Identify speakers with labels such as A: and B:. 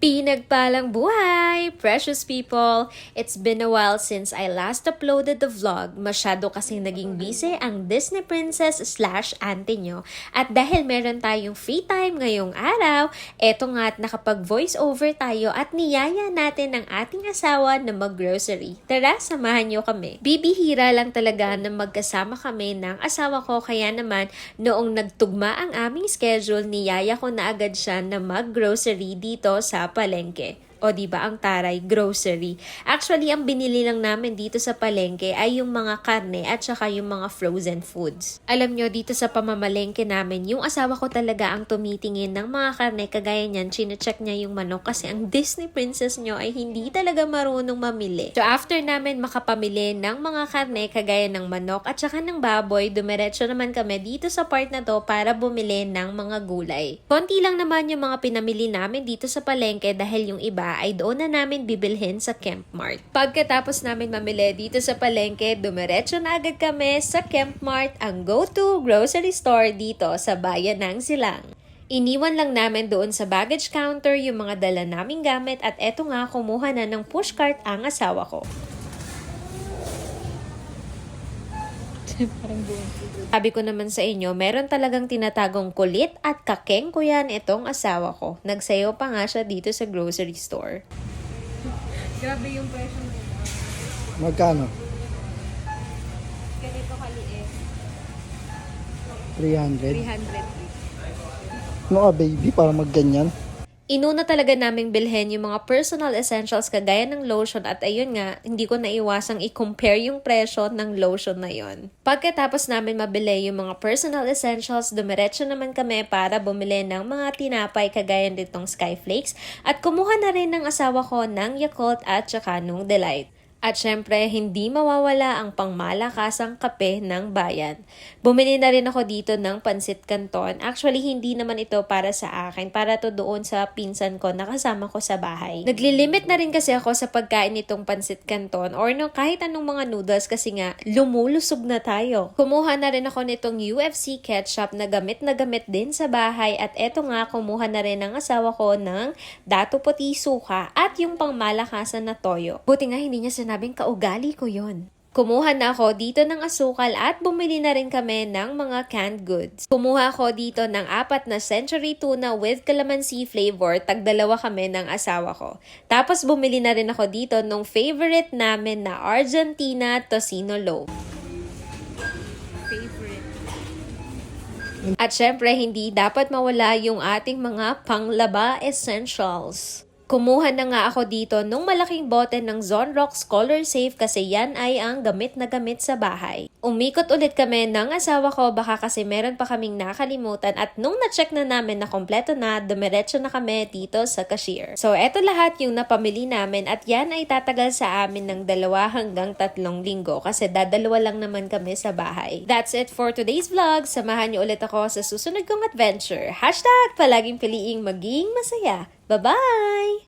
A: Pinagpalang buhay, precious people! It's been a while since I last uploaded the vlog. Masyado kasing naging busy ang Disney princess / auntie nyo. At dahil meron tayong free time ngayong araw, eto nga't nakapag voice over tayo at niyaya natin ang ating asawa na mag-grocery. Tara, samahan nyo kami. Bibihira lang talaga na magkasama kami ng asawa ko, kaya naman noong nagtugma ang aming schedule, niyaya ko na agad siya na mag-grocery dito sa palengke. O diba ang taray, grocery. Actually, ang binili lang namin dito sa palengke ay yung mga karne at saka yung mga frozen foods. Alam nyo, dito sa pamamalengke namin, yung asawa ko talaga ang tumitingin ng mga karne. Kagaya niyan, chinecheck niya yung manok kasi ang Disney princess nyo ay hindi talaga marunong mamili. So after namin makapamili ng mga karne kagaya ng manok at saka ng baboy, dumiretso naman kami dito sa part na to para bumili ng mga gulay. Konti lang naman yung mga pinamili namin dito sa palengke dahil yung iba ay doon na namin bibilhin sa Camp Mart. Pagkatapos namin mamili dito sa palengke, dumiretso na agad kami sa Camp Mart, ang go-to grocery store dito sa bayan ng Silang. Iniwan lang namin doon sa baggage counter yung mga dala naming gamit at eto nga, kumuha na ng pushcart ang asawa ko. Sabi ko naman sa inyo, meron talagang tinatagong kulit at kakeng ko yan itong asawa ko. Nagsayaw pa nga siya dito sa grocery store.
B: Grabe yung presyo nila.
C: Magkano?
B: Ganito kaliit.
C: 300.
B: 300.
C: Ano ka baby, para magganyan?
A: Inuna talaga naming bilhin yung mga personal essentials kagaya ng lotion at ayun nga, hindi ko naiwasang i-compare yung presyo ng lotion na yon. Pagkatapos namin mabili yung mga personal essentials, dumiretso naman kami para bumili ng mga tinapay kagaya nitong Skyflakes at kumuha na rin ng asawa ko ng Yakult at saka nung Delight. At syempre, hindi mawawala ang pangmalakasang kape ng bayan. Bumili na rin ako dito ng pansit canton. Actually, hindi naman ito para sa akin. Para to doon sa pinsan ko na kasama ko sa bahay. Naglilimit na rin kasi ako sa pagkain nitong pansit canton or no, kahit anong mga noodles kasi nga, lumulusog na tayo. Kumuha na rin ako nitong UFC ketchup na gamit din sa bahay. At eto nga, kumuha na rin ng asawa ko ng dato puti suka at yung pangmalakasan na toyo. Buti nga hindi niya sinabing kaugali ko yon. Kumuha na ako dito ng asukal at bumili na rin kami ng mga canned goods. Kumuha ako dito ng 4 na century tuna with calamansi flavor. Tagdalawa kami ng asawa ko. Tapos bumili na rin ako dito nung favorite namin na Argentina tocino loaf.
B: Favorite.
A: At syempre, hindi dapat mawala yung ating mga panglaba essentials. Kumuha na nga ako dito nung malaking bote ng Zonrox Color Safe kasi yan ay ang gamit na gamit sa bahay. Umikot ulit kami ng asawa ko baka kasi meron pa kaming nakalimutan at nung na-check na namin na kompleto na, dumiretso na kami dito sa cashier. So eto lahat yung napamili namin at yan ay tatagal sa amin ng 2 hanggang 3 linggo kasi dadalawa lang naman kami sa bahay. That's it for today's vlog. Samahan niyo ulit ako sa susunod kong adventure. #palaging piliing maging masaya. Bye-bye!